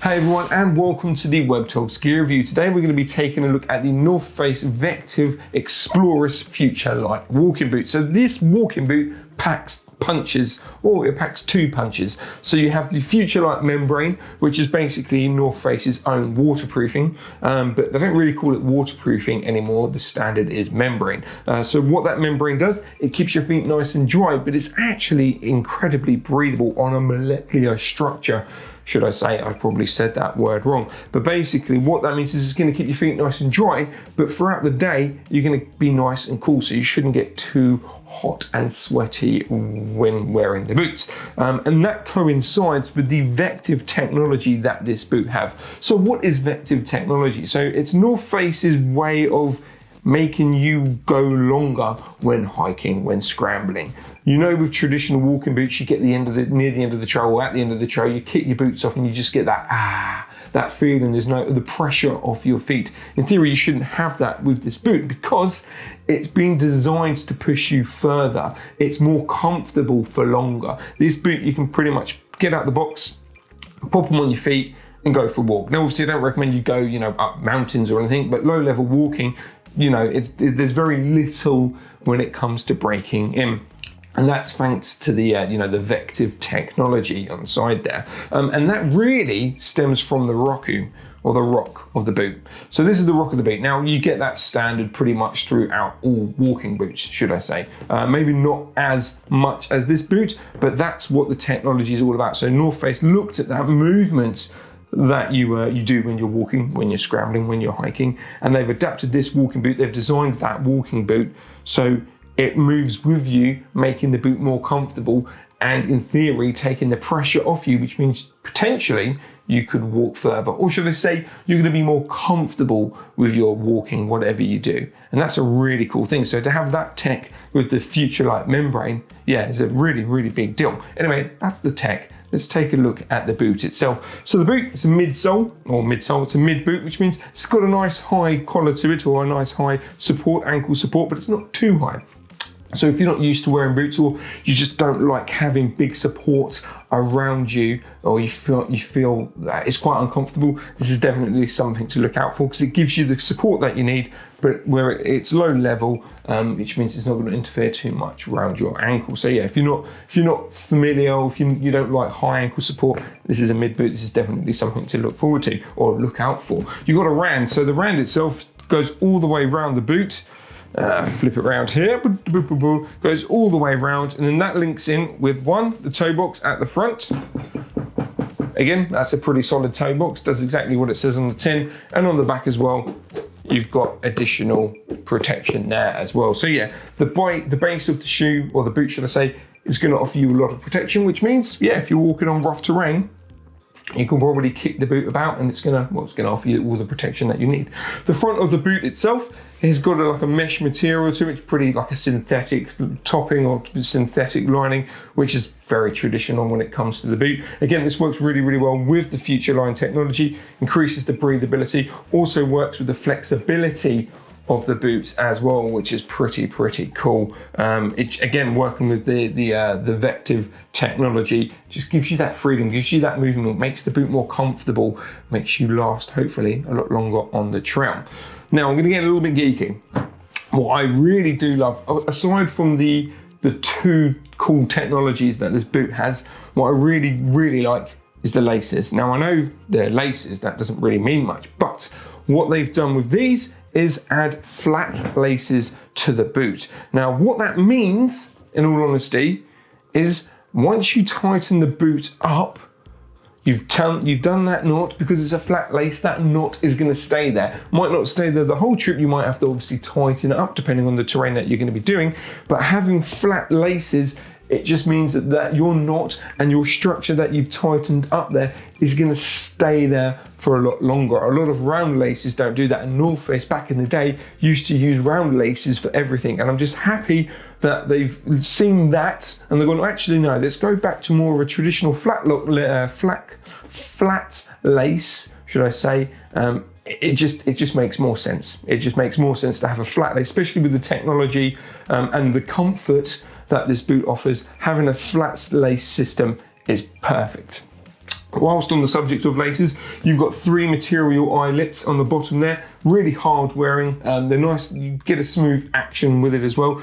Hey everyone, and welcome to the Webtogs gear review. Today we're going to be taking a look at the North Face Vectiv Exploris Futurelight walking boot. So this walking boot packs punches, or it packs two punches. So you have the Futurelight membrane, which is basically North Face's own waterproofing, but they don't really call it waterproofing anymore. The standard is membrane. So what that membrane does, it keeps your feet nice and dry, but it's actually incredibly breathable on a molecular structure. Should I say, I probably said that word wrong. But basically what that means is it's going to keep your feet nice and dry, but throughout the day, you're going to be nice and cool. So you shouldn't get too hot and sweaty when wearing the boots. And that coincides with the Vectiv technology that this boot have. So what is Vectiv technology? So it's North Face's way of making you go longer when hiking, when scrambling. You know, with traditional walking boots, you get near the end of the trail or at the end of the trail, you kick your boots off and you just get that feeling. There's the pressure off your feet. In theory, you shouldn't have that with this boot because it's been designed to push you further. It's more comfortable for longer. This boot, you can pretty much get out the box, pop them on your feet and go for a walk. Now, obviously, I don't recommend you go, up mountains or anything, but low level walking, there's very little when it comes to breaking in. And that's thanks to the, the Vectiv technology on the side there. And that really stems from the Roku, or the rock of the boot. So this is the rock of the boot. Now you get that standard pretty much throughout all walking boots, should I say. Maybe not as much as this boot, but that's what the technology is all about. So North Face looked at that movement that you do when you're walking, when you're scrambling, when you're hiking, and they've adapted this walking boot. They've designed that walking boot so it moves with you, making the boot more comfortable and, in theory, taking the pressure off you, which means potentially you could walk further. Or should I say, you're going to be more comfortable with your walking, whatever you do. And that's a really cool thing. So to have that tech with the Futurelight membrane, yeah, is a really, really big deal. Anyway, that's the tech. Let's take a look at the boot itself. So the boot is a midsole, it's a mid boot, which means it's got a nice high collar to it, or a nice high support, ankle support, but it's not too high. So if you're not used to wearing boots, or you just don't like having big support around you, or you feel that it's quite uncomfortable, this is definitely something to look out for, because it gives you the support that you need, but where it's low level, which means it's not going to interfere too much around your ankle. So yeah, if you're not familiar, or if you don't like high ankle support, this is a mid boot. This is definitely something to look forward to or look out for. You've got a rand. So the rand itself goes all the way around the boot. Flip it around here, goes all the way around, and then that links in with the toe box at the front. Again, that's a pretty solid toe box, does exactly what it says on the tin, and on the back as well, you've got additional protection there as well. So yeah, the base of the shoe, or the boot should I say, is going to offer you a lot of protection, which means, yeah, if you're walking on rough terrain, you can probably kick the boot about and it's gonna offer you all the protection that you need. The front of the boot itself has got like a mesh material to it. It's pretty like a synthetic topping or synthetic lining, which is very traditional when it comes to the boot. Again, this works really, really well with the Futurelight technology, increases the breathability, also works with the flexibility of the boots as well, which is pretty cool. Again, working with the Vectiv technology just gives you that freedom, gives you that movement, makes the boot more comfortable, makes you last hopefully a lot longer on the trail. Now I'm going to get a little bit geeky. What I really do love, aside from the two cool technologies that this boot has, what I really like is the laces. Now I know they're laces, that doesn't really mean much, but what they've done with these is add flat laces to the boot. Now what that means, in all honesty, is once you tighten the boot up, you've done that knot, because it's a flat lace, that knot is going to stay there. Might not stay there the whole trip, you might have to obviously tighten it up depending on the terrain that you're going to be doing, but having flat laces, it just means that your knot and your structure that you've tightened up there is going to stay there for a lot longer. A lot of round laces don't do that, and North Face back in the day used to use round laces for everything, and I'm just happy that they've seen that and they're going, actually no, let's go back to more of a traditional flat lace, should I say. It just makes more sense. It just makes more sense to have a flat lace, especially with the technology and the comfort that this boot offers. Having a flat lace system is perfect. Whilst on the subject of laces, you've got 3 material eyelets on the bottom there, really hard wearing. They're nice, you get a smooth action with it as well.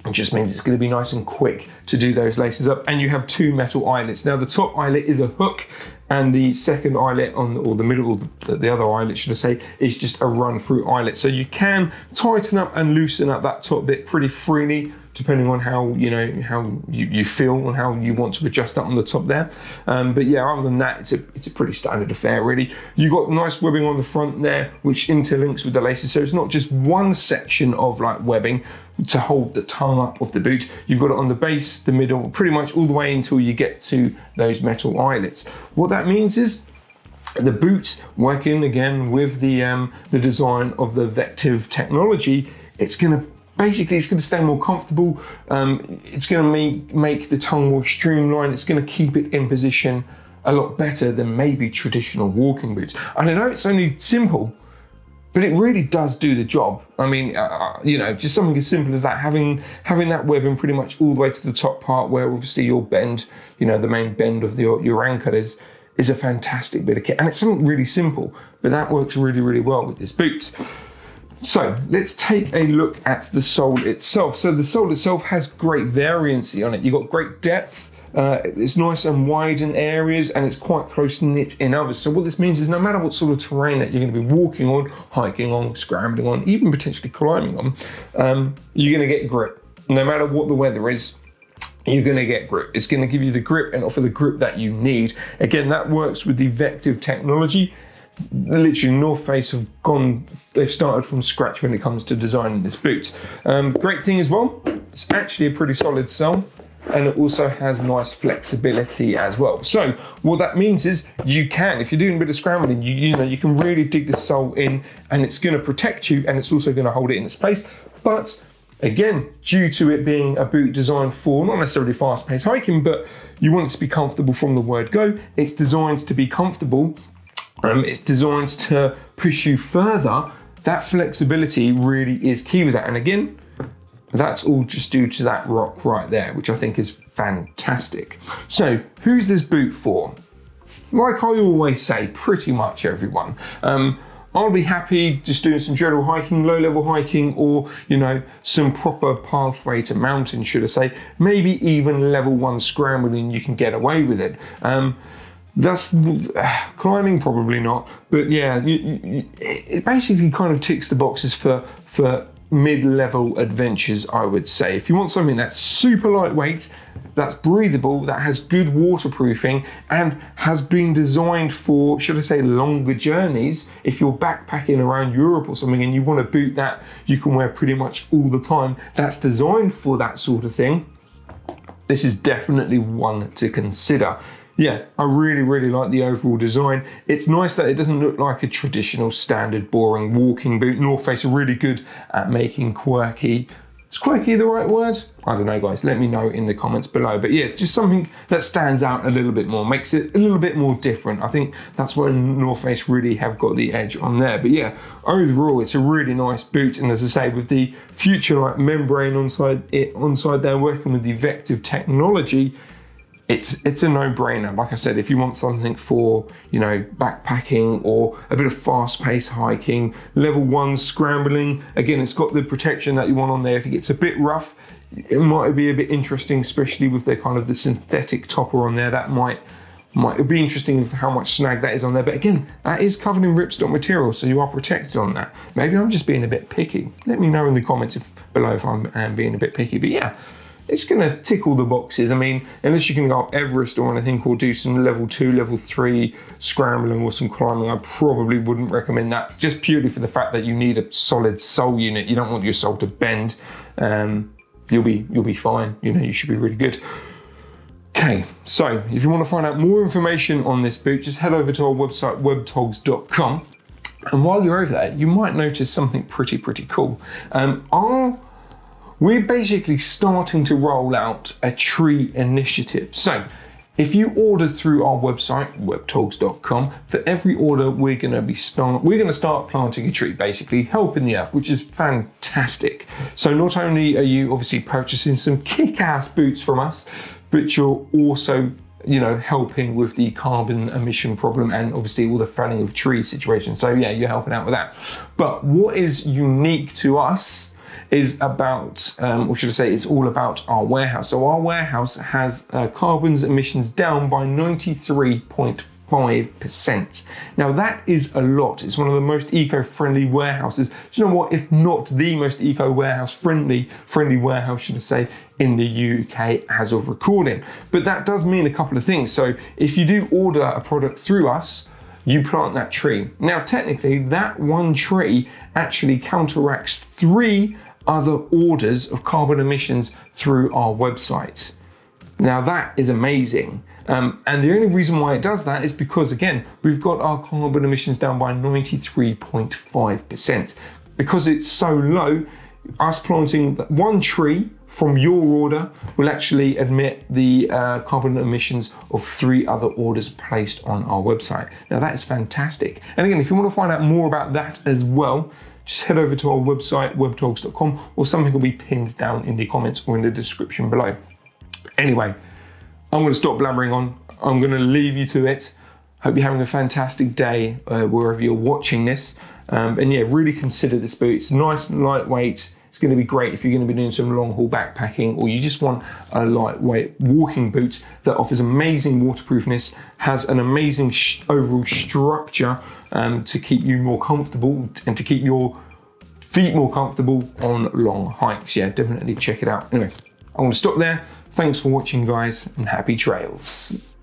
It just means it's going to be nice and quick to do those laces up. And you have 2 metal eyelets. Now the top eyelet is a hook, and the second eyelet or the middle, the other eyelet should I say, is just a run through eyelet. So you can tighten up and loosen up that top bit pretty freely, depending on how you feel and how you want to adjust that on the top there. But yeah, other than that, it's a pretty standard affair really. You've got nice webbing on the front there, which interlinks with the laces. So it's not just one section of like webbing to hold the tongue up of the boot. You've got it on the base, the middle, pretty much all the way until you get to those metal eyelets. What that means is the boot, working again with the design of the Vectiv technology, it's going to stay more comfortable. It's going to make the tongue more streamlined. It's going to keep it in position a lot better than maybe traditional walking boots. And I know it's only simple, but it really does do the job. I mean, just something as simple as that, having that webbing pretty much all the way to the top part where obviously your bend, the main bend of your ankle is a fantastic bit of kit. And it's something really simple, but that works really, really well with this boot. So let's take a look at the sole itself. So the sole itself has great variancy on it. You've got great depth. It's nice and wide in areas, and it's quite close knit in others. So what this means is no matter what sort of terrain that you're going to be walking on, hiking on, scrambling on, even potentially climbing on, you're going to get grip. No matter what the weather is, you're going to get grip. It's going to give you the grip and offer the grip that you need. Again, that works with the Vectiv technology. Literally, North Face they've started from scratch when it comes to designing this boot. Great thing as well, it's actually a pretty solid sole, and it also has nice flexibility as well. So what that means is you can, if you're doing a bit of scrambling, you can really dig the sole in, and it's going to protect you, and it's also going to hold it in its place. But again, due to it being a boot designed for not necessarily fast-paced hiking, but you want it to be comfortable from the word go, it's designed to be comfortable. It's designed to push you further. That flexibility really is key with that. And again, that's all just due to that rock right there, which I think is fantastic. So who's this boot for? Like I always say, pretty much everyone. I'll be happy just doing some general hiking, low-level hiking, or some proper pathway to mountain, should I say. Maybe even level 1 scrambling, you can get away with it. That's climbing, probably not, but yeah, it basically kind of ticks the boxes for mid-level adventures, I would say. If you want something that's super lightweight, that's breathable, that has good waterproofing, and has been designed for, should I say, longer journeys. If you're backpacking around Europe or something and you want a boot that you can wear pretty much all the time, that's designed for that sort of thing, this is definitely one to consider. Yeah, I really, really like the overall design. It's nice that it doesn't look like a traditional standard boring walking boot. North Face are really good at making quirky. Is quirky the right word? I don't know, guys. Let me know in the comments below. But yeah, just something that stands out a little bit more, makes it a little bit more different. I think that's where North Face really have got the edge on there. But yeah, overall, it's a really nice boot. And as I say, with the Futurelight membrane onside there, working with the Vectiv technology, it's a no-brainer. Like I said, if you want something for, backpacking or a bit of fast-paced hiking, level 1 scrambling, again, it's got the protection that you want on there. If it gets a bit rough, it might be a bit interesting, especially with the synthetic topper on there. That might be interesting how much snag that is on there. But again, that is covered in ripstop material, so you are protected on that. Maybe I'm just being a bit picky. Let me know in the comments below if I'm being a bit picky. But yeah, it's going to tick all the boxes. I mean, unless you can go up Everest or anything, or do some level 2, level 3 scrambling or some climbing, I probably wouldn't recommend that, just purely for the fact that you need a solid sole unit. You don't want your sole to bend. You'll be fine. You should be really good. Okay, so if you want to find out more information on this boot, just head over to our website, webtogs.com. And while you're over there, you might notice something pretty cool. We're basically starting to roll out a tree initiative. So if you order through our website, webtogs.com, for every order we're going to start planting a tree, basically helping the earth, which is fantastic. So not only are you obviously purchasing some kick-ass boots from us, but you're also you know, helping with the carbon emission problem and obviously all the felling of trees situation. So yeah, you're helping out with that. But what is unique to us is about, or should I say, it's all about our warehouse. So our warehouse has carbon emissions down by 93.5%. Now that is a lot. It's one of the most eco-friendly warehouses. Do you know what? If not the most eco-warehouse friendly warehouse, should I say, in the UK as of recording. But that does mean a couple of things. So if you do order a product through us, you plant that tree. Now technically that one tree actually counteracts 3 other orders of carbon emissions through our website. Now that is amazing. And the only reason why it does that is because, again, we've got our carbon emissions down by 93.5%. Because it's so low, us planting one tree from your order will actually emit the carbon emissions of 3 other orders placed on our website. Now that is fantastic. And again, if you want to find out more about that as well, just head over to our website, webtogs.com, or something will be pinned down in the comments or in the description below. Anyway, I'm going to stop blabbering on. I'm going to leave you to it. Hope you're having a fantastic day wherever you're watching this. And yeah, really consider this boot. It's nice and lightweight. It's going to be great if you're going to be doing some long haul backpacking, or you just want a lightweight walking boot that offers amazing waterproofness, has an amazing overall structure to keep you more comfortable and to keep your feet more comfortable on long hikes. Yeah, definitely check it out. Anyway, I'm going to stop there. Thanks for watching, guys, and happy trails.